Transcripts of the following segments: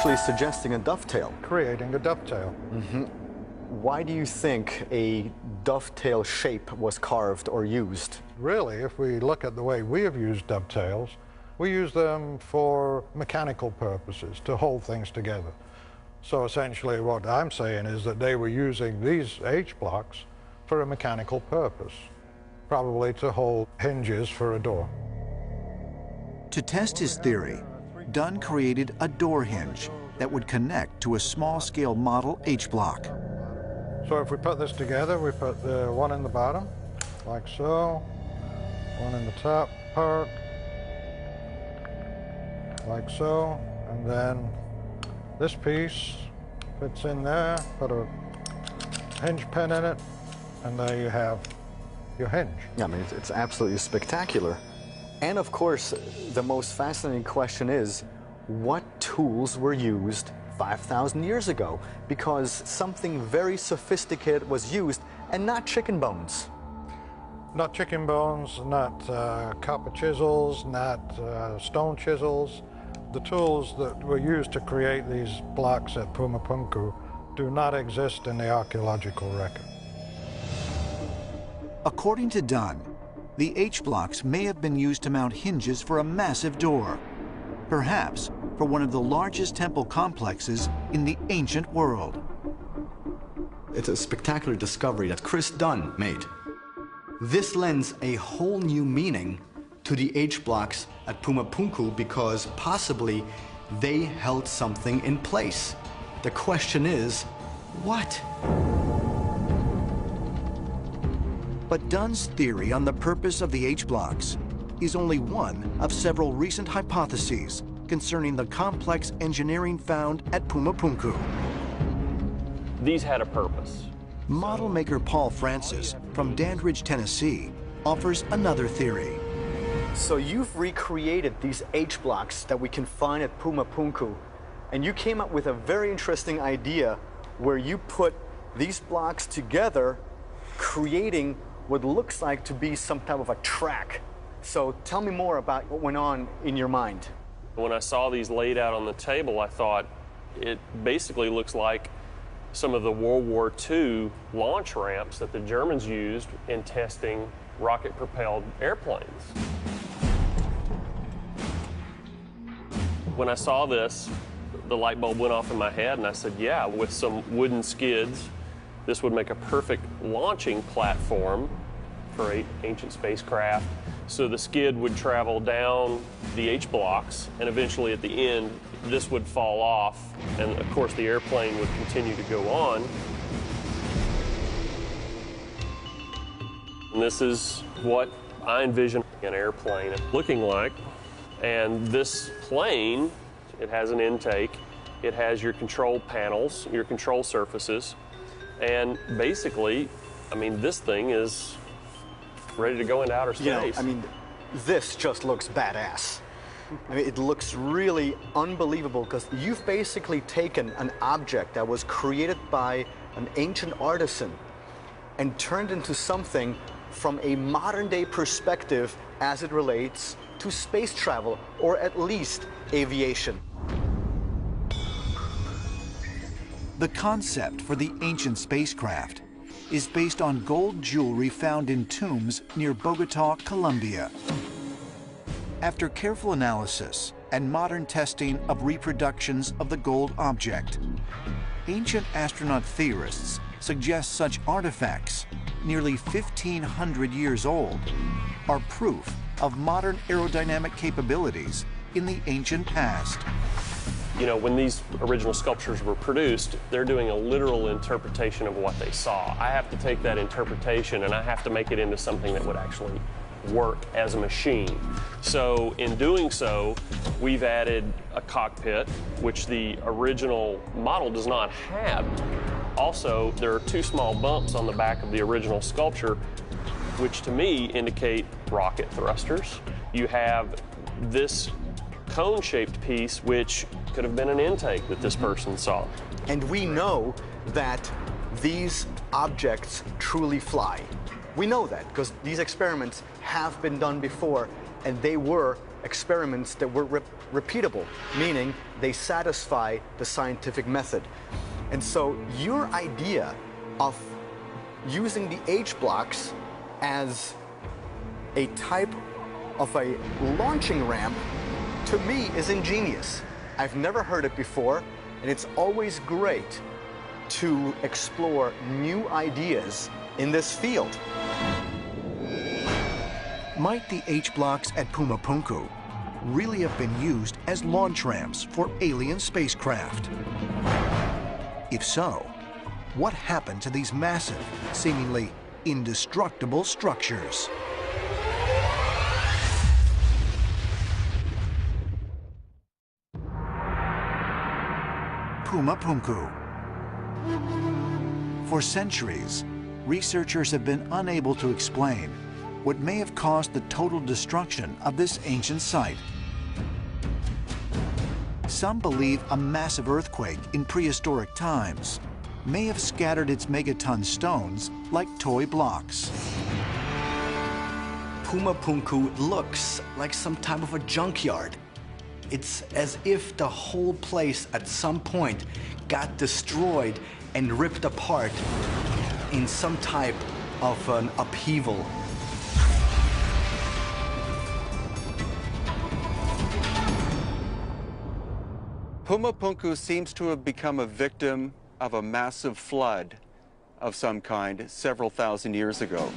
actually suggesting a dovetail. Creating a dovetail. Why do you think a dovetail shape was carved or used? Really, if we look at the way we have used dovetails, we use them for mechanical purposes, to hold things together. So essentially what I'm saying is that they were using these H-blocks for a mechanical purpose, probably to hold hinges for a door. To test his theory, Dunn created a door hinge that would connect to a small-scale model H-block. So if we put this together, we put the one in the bottom, like so, one in the top part, like so, and then this piece fits in there, put a hinge pin in it, and there you have your hinge. Yeah, I mean, it's absolutely spectacular. And of course, the most fascinating question is, what tools were used 5,000 years ago? Because something very sophisticated was used, and not chicken bones. Not chicken bones, not copper chisels, not stone chisels. The tools that were used to create these blocks at Pumapunku do not exist in the archaeological record. According to Dunn, the H-blocks may have been used to mount hinges for a massive door, perhaps for one of the largest temple complexes in the ancient world. It's a spectacular discovery that Chris Dunn made. This lends a whole new meaning to the H-blocks at Pumapunku because possibly they held something in place. The question is, what? But Dunn's theory on the purpose of the H-blocks is only one of several recent hypotheses concerning the complex engineering found at Pumapunku. These had a purpose. Model maker Paul Francis from Dandridge, Tennessee, offers another theory. So you've recreated these H-blocks that we can find at Pumapunku, and you came up with a very interesting idea where you put these blocks together, creating what looks like to be some type of a track. So tell me more about what went on in your mind. When I saw these laid out on the table, I thought it basically looks like some of the World War II launch ramps that the Germans used in testing rocket-propelled airplanes. When I saw this, the light bulb went off in my head, and I said, yeah, with some wooden skids, this would make a perfect launching platform for an ancient spacecraft. So the skid would travel down the H-blocks, and eventually at the end, this would fall off, and of course the airplane would continue to go on. And this is what I envision an airplane looking like. And this plane, it has an intake, it has your control panels, your control surfaces, and basically, I mean, this thing is ready to go into outer space. You know, I mean, this just looks badass. I mean, it looks really unbelievable because you've basically taken an object that was created by an ancient artisan and turned into something from a modern-day perspective as it relates to space travel, or at least aviation. The concept for the ancient spacecraft is based on gold jewelry found in tombs near Bogota, Colombia. After careful analysis and modern testing of reproductions of the gold object, ancient astronaut theorists suggest such artifacts, nearly 1,500 years old, are proof of modern aerodynamic capabilities in the ancient past. You know, when these original sculptures were produced, they're doing a literal interpretation of what they saw. I have to take that interpretation and I have to make it into something that would actually work as a machine. So in doing so, we've added a cockpit, which the original model does not have. Also, there are two small bumps on the back of the original sculpture, which to me indicate rocket thrusters. You have this cone-shaped piece, which could have been an intake that this person saw. And we know that these objects truly fly. We know that because these experiments have been done before, and they were experiments that were repeatable, meaning they satisfy the scientific method. And so your idea of using the H blocks as a type of a launching ramp, to me, is ingenious. I've never heard it before, and it's always great to explore new ideas in this field. Might the H-blocks at Pumapunku really have been used as launch ramps for alien spacecraft? If so, what happened to these massive, seemingly indestructible structures? Pumapunku. For centuries, researchers have been unable to explain what may have caused the total destruction of this ancient site. Some believe a massive earthquake in prehistoric times may have scattered its megaton stones like toy blocks. Pumapunku looks like some type of a junkyard. It's as if the whole place at some point got destroyed and ripped apart in some type of an upheaval. Pumapunku seems to have become a victim of a massive flood of some kind several thousand years ago.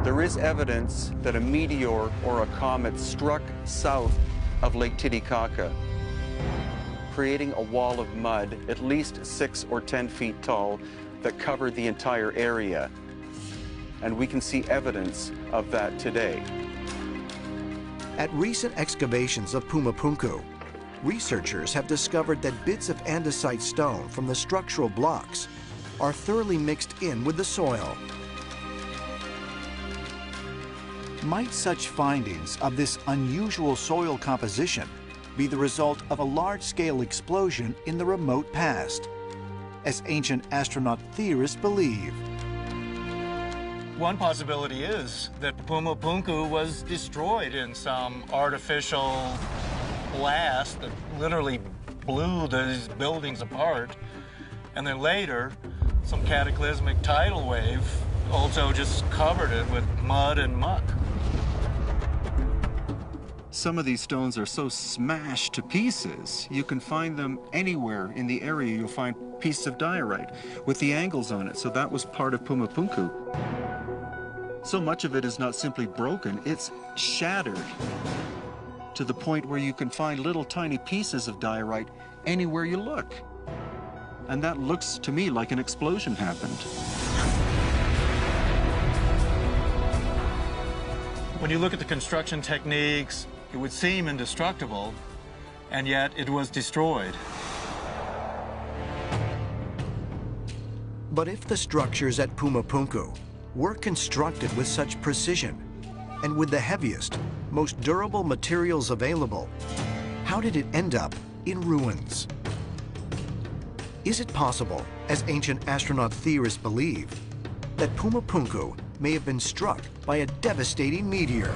There is evidence that a meteor or a comet struck south of Lake Titicaca, creating a wall of mud at least 6 or 10 feet tall that covered the entire area. And we can see evidence of that today. At recent excavations of Pumapunku, researchers have discovered that bits of andesite stone from the structural blocks are thoroughly mixed in with the soil. Might such findings of this unusual soil composition be the result of a large-scale explosion in the remote past, as ancient astronaut theorists believe? One possibility is that Pumapunku was destroyed in some artificial blast that literally blew these buildings apart, and then later some cataclysmic tidal wave also just covered it with mud and muck. Some of these stones are so smashed to pieces, you can find them anywhere in the area. You'll find pieces of diorite with the angles on it, so that was part of Pumapunku. So much of it is not simply broken, it's shattered to the point where you can find little tiny pieces of diorite anywhere you look. And that looks to me like an explosion happened. When you look at the construction techniques, it would seem indestructible, and yet it was destroyed. But if the structures at Pumapunku were constructed with such precision and with the heaviest, most durable materials available, how did it end up in ruins? Is it possible, as ancient astronaut theorists believe, that Pumapunku may have been struck by a devastating meteor?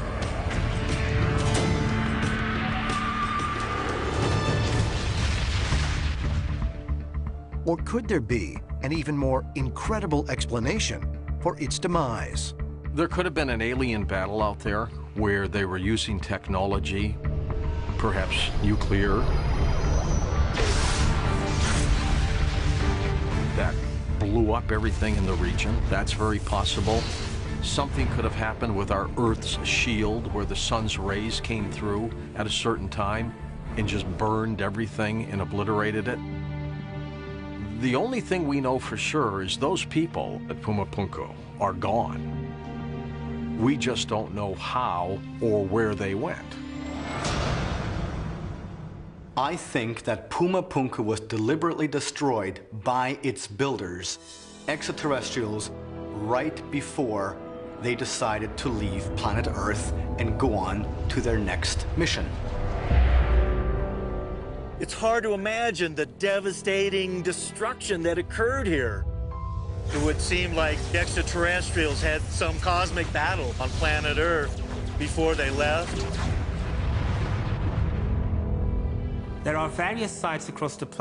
Or could there be an even more incredible explanation for its demise? There could have been an alien battle out there where they were using technology, perhaps nuclear, that blew up everything in the region. That's very possible. Something could have happened with our Earth's shield where the sun's rays came through at a certain time and just burned everything and obliterated it. The only thing we know for sure is those people at Pumapunku are gone. We just don't know how or where they went. I think that Pumapunku was deliberately destroyed by its builders, extraterrestrials, right before they decided to leave planet Earth and go on to their next mission. It's hard to imagine the devastating destruction that occurred here. It would seem like the extraterrestrials had some cosmic battle on planet Earth before they left. There are various sites across the planet